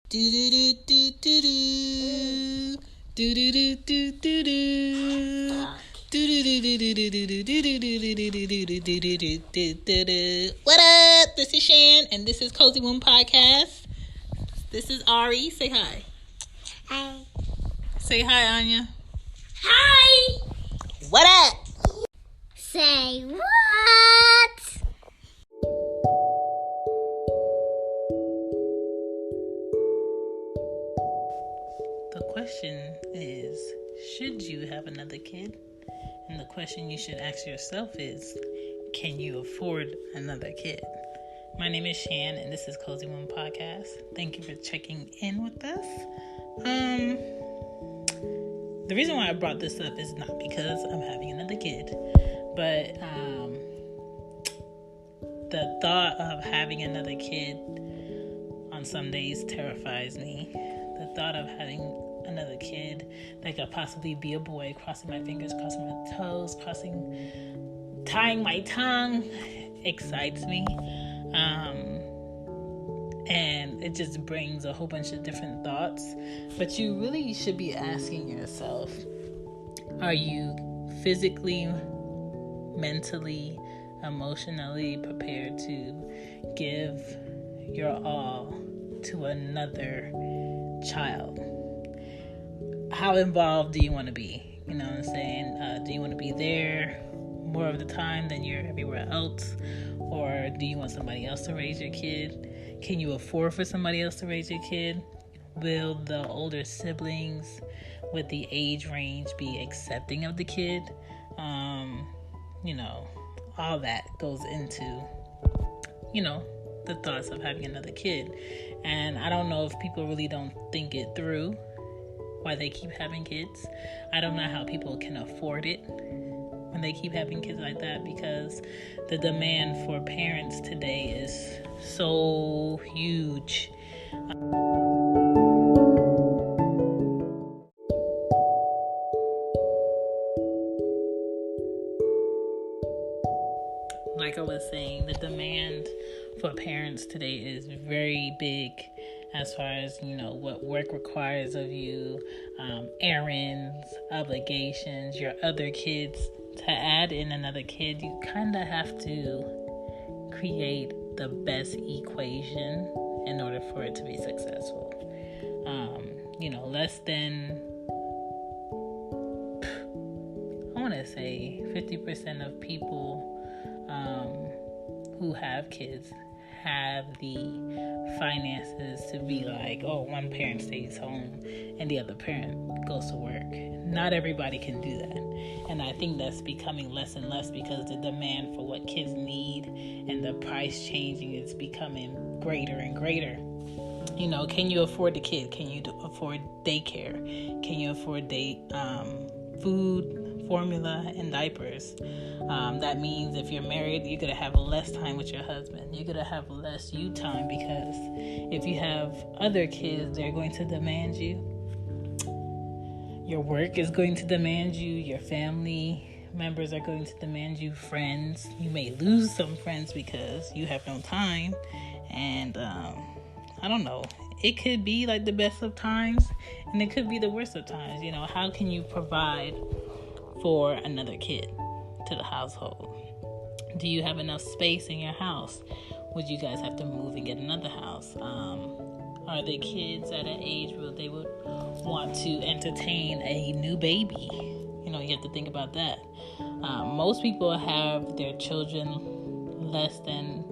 Do do do do do do. Do do do do do do. What up? This is Shan, and this is Cozy Womb Podcast. This is Ari. Say hi. Hi. Say hi, Anya. Hi. What up? Say what? The question is, should you have another kid? And the question you should ask yourself is, can you afford another kid? My name is Shan, and this is Cozy Womb Podcast. Thank you for checking in with us. The reason why I brought this up is not because I'm having another kid, but the thought of having another kid on some days terrifies me. The thought of having another kid that could possibly be a boy, crossing my fingers, crossing my toes, tying my tongue, excites me. And it just brings a whole bunch of different thoughts. But you really should be asking yourself, are you physically, mentally, emotionally prepared to give your all to another child? How involved do you want to be? You know what I'm saying? Do you want to be there more of the time than you're everywhere else? Or do you want somebody else to raise your kid? Can you afford for somebody else to raise your kid? Will the older siblings with the age range be accepting of the kid? All that goes into, the thoughts of having another kid. And I don't know if people really don't think it through, why they keep having kids. I don't know how people can afford it when they keep having kids like that, because the demand for parents today is so huge. Like I was saying, the demand for parents today is very big as far as, what work requires of you, errands, obligations, your other kids. To add in another kid, you kind of have to create the best equation in order for it to be successful. Less than, I want to say 50% of people who have kids have the finances to be like, one parent stays home and the other parent goes to work. Not everybody can do that. And I think that's becoming less and less because the demand for what kids need and the price changing is becoming greater and greater. Can you afford the kid? Can you afford daycare? Can you afford food, formula, and diapers? That means if you're married, you're going to have less time with your husband. You're going to have less you time because if you have other kids, they're going to demand you. Your work is going to demand you. Your family members are going to demand you. Friends. You may lose some friends because you have no time. And I don't know. It could be like the best of times and it could be the worst of times. How can you provide for another kid to the household? Do you have enough space in your house? Would you guys have to move and get another house? Are the kids at an age where they would want to entertain a new baby? You have to think about that. Most people have their children less than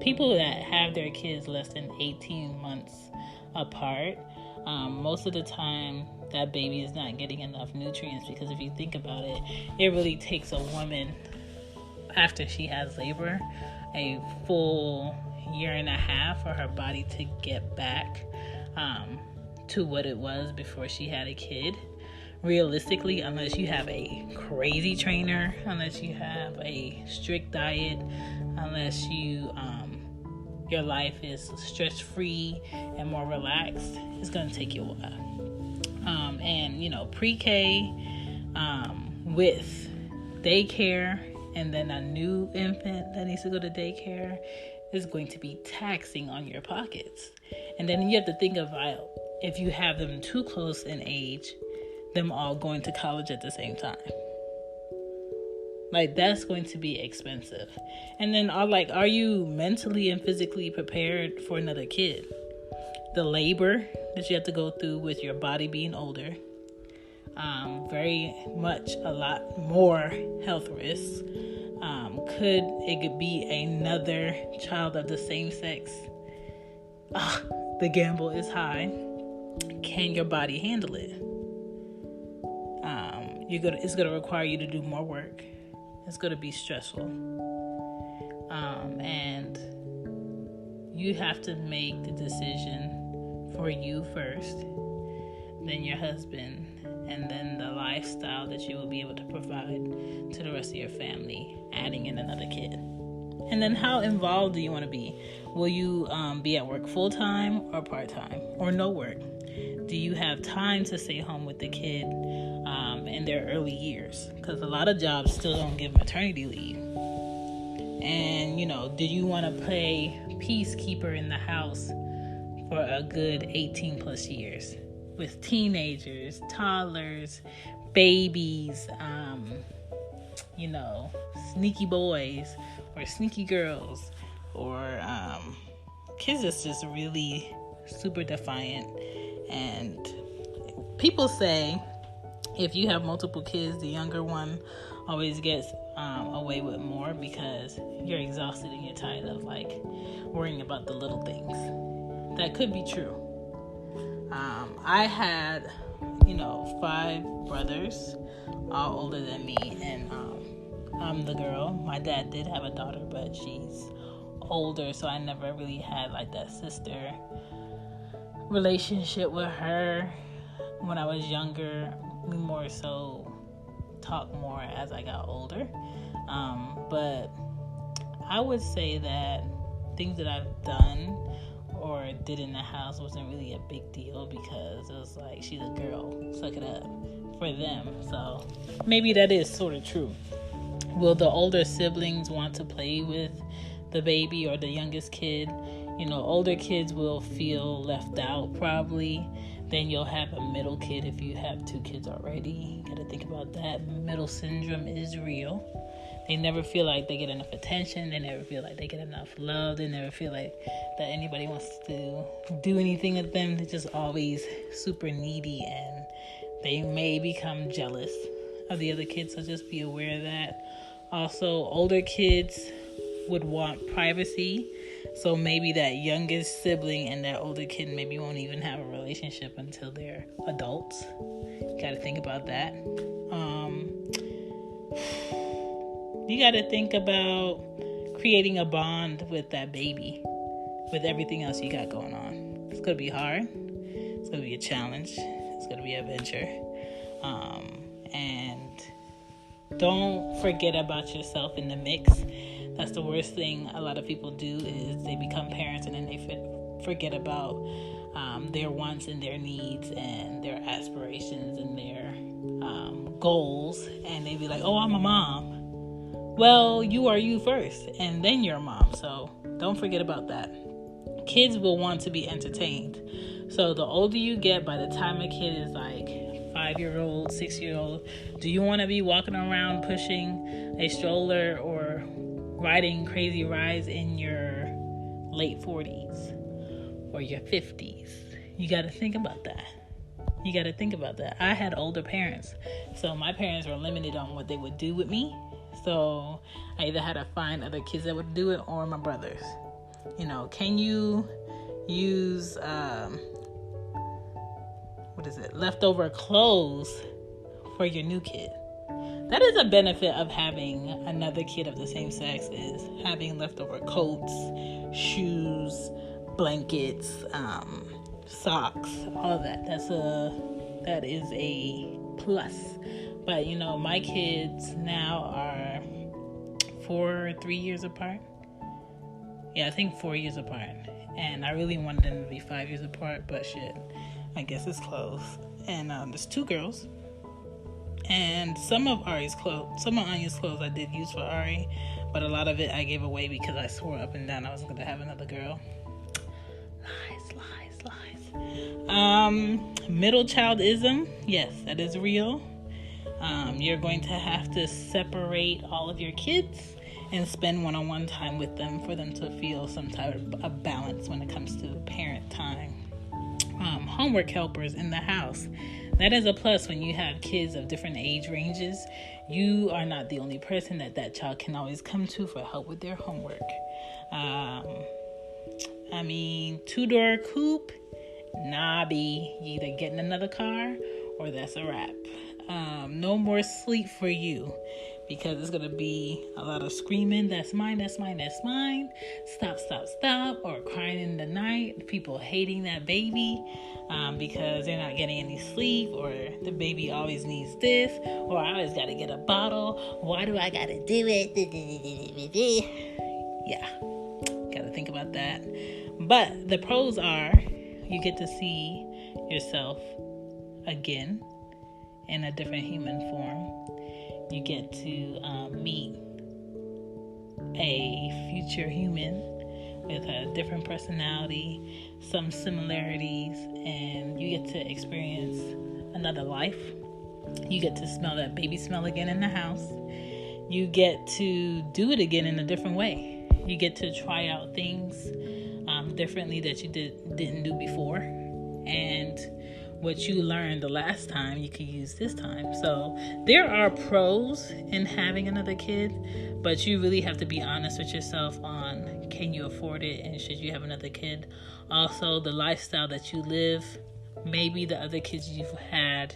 people that have their kids less than 18 months apart. Most of the time that baby is not getting enough nutrients, because if you think about it, it really takes a woman, after she has labor, a full year and a half for her body to get back to what it was before she had a kid. Realistically, unless you have a crazy trainer, unless you have a strict diet, unless you your life is stress-free and more relaxed, it's going to take you a while. And pre-K with daycare and then a new infant that needs to go to daycare is going to be taxing on your pockets. And then you have to think about if you have them too close in age, them all going to college at the same time. Like, that's going to be expensive. And then are you mentally and physically prepared for another kid? The labor that you have to go through with your body being older, very much a lot more health risks. It could be another child of the same sex. The gamble is high. Can your body handle it? It's going to require you to do more work. It's going to be stressful. And you have to make the decision for you first, then your husband, and then the lifestyle that you will be able to provide to the rest of your family, adding in another kid. And then how involved do you want to be? Will you be at work full-time or part-time or no work? Do you have time to stay home with the kid in their early years? Because a lot of jobs still don't give maternity leave. And, do you want to play peacekeeper in the house for a good 18 plus years with teenagers, toddlers, babies, sneaky boys or sneaky girls, or kids that's just really super defiant? And people say if you have multiple kids, the younger one always gets away with more because you're exhausted and you're tired of worrying about the little things. That could be true. I had 5 brothers, all older than me, and I'm the girl. My dad did have a daughter, but she's older, so I never really had that sister relationship with her. When I was younger, we more so talked more as I got older. But I would say that things that I've done or did in the house wasn't really a big deal because it was she's a girl, suck it up for them. So maybe that is sort of true. Will the older siblings want to play with the baby or the youngest kid? Older kids will feel left out probably. Then you'll have a middle kid if you have 2 kids already. You gotta think about that. Middle syndrome is real. They never feel like they get enough attention. They never feel like they get enough love. They never feel like that anybody wants to do anything with them. They're just always super needy, and they may become jealous of the other kids. So just be aware of that. Also, older kids would want privacy. So maybe that youngest sibling and that older kid maybe won't even have a relationship until they're adults. You got to think about that. You got to think about creating a bond with that baby, with everything else you got going on. It's going to be hard. It's going to be a challenge. It's going to be an adventure. And don't forget about yourself in the mix. That's the worst thing a lot of people do is they become parents and then they forget about their wants and their needs and their aspirations and their goals. And they be like, oh, I'm a mom. Well, you are you first, and then you're a mom. So don't forget about that. Kids will want to be entertained. So the older you get, by the time a kid is 5-year-old, 6-year-old, do you want to be walking around pushing a stroller or riding crazy rides in your late 40s or your 50s? You got to think about that. I had older parents, so my parents were limited on what they would do with me. So I either had to find other kids that would do it or my brothers. Can you use leftover clothes for your new kid? That is a benefit of having another kid of the same sex, is having leftover coats, shoes, blankets, socks, all of that. That is a plus. But my kids now are 3 years apart. Yeah, I think 4 years apart. And I really wanted them to be 5 years apart, but shit, I guess it's close. And there's 2 girls. And some of Anya's clothes I did use for Ari, But a lot of it I gave away because I swore up and down I was going to have another girl. Lies. Middle childism, yes, that is real. You're going to have to separate all of your kids and spend one-on-one time with them for them to feel some type of balance when it comes to parent time. Homework helpers in the house. That is a plus when you have kids of different age ranges. You are not the only person that child can always come to for help with their homework. Two-door coupe, nah, B. You either getting another car or that's a wrap. No more sleep for you because it's going to be a lot of screaming, that's mine, stop, or crying in the night, people hating that baby because they're not getting any sleep, or the baby always needs this, or I always got to get a bottle, why do I got to do it? Yeah, got to think about that. But the pros are you get to see yourself again in a different human form. You get to meet a future human with a different personality, some similarities, and you get to experience another life. You get to smell that baby smell again in the house. You get to do it again in a different way. You get to try out things differently that you didn't do before. And what you learned the last time, you could use this time. So there are pros in having another kid, but you really have to be honest with yourself on, can you afford it, and should you have another kid? Also, the lifestyle that you live, maybe the other kids you've had,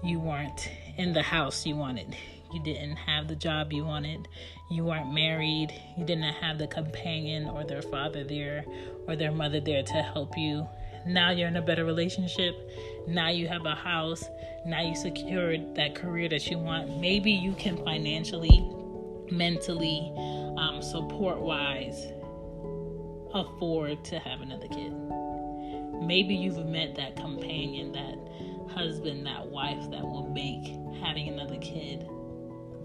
you weren't in the house you wanted. You didn't have the job you wanted. You weren't married. You didn't have the companion or their father there or their mother there to help you. Now you're in a better relationship. Now you have a house. Now you secured that career that you want. Maybe you can financially, mentally, support-wise, afford to have another kid. Maybe you've met that companion, that husband, that wife that will make having another kid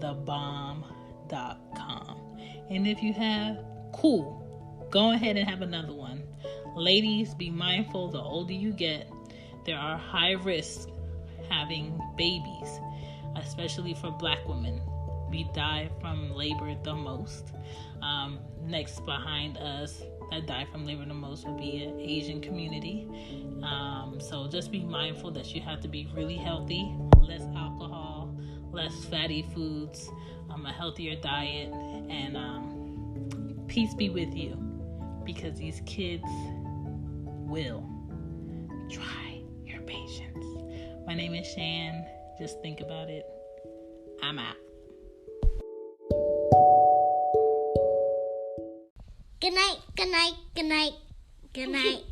thebomb.com. And if you have, cool. Go ahead and have another one. Ladies, be mindful, the older you get, there are high risks having babies, especially for Black women. We die from labor the most. Next behind us that die from labor the most would be an Asian community. So just be mindful that you have to be really healthy, less alcohol, less fatty foods, a healthier diet, and peace be with you, because these kids will try your patience. My name is Shan. Just think about it. I'm out. Good night, good night, good night, good night.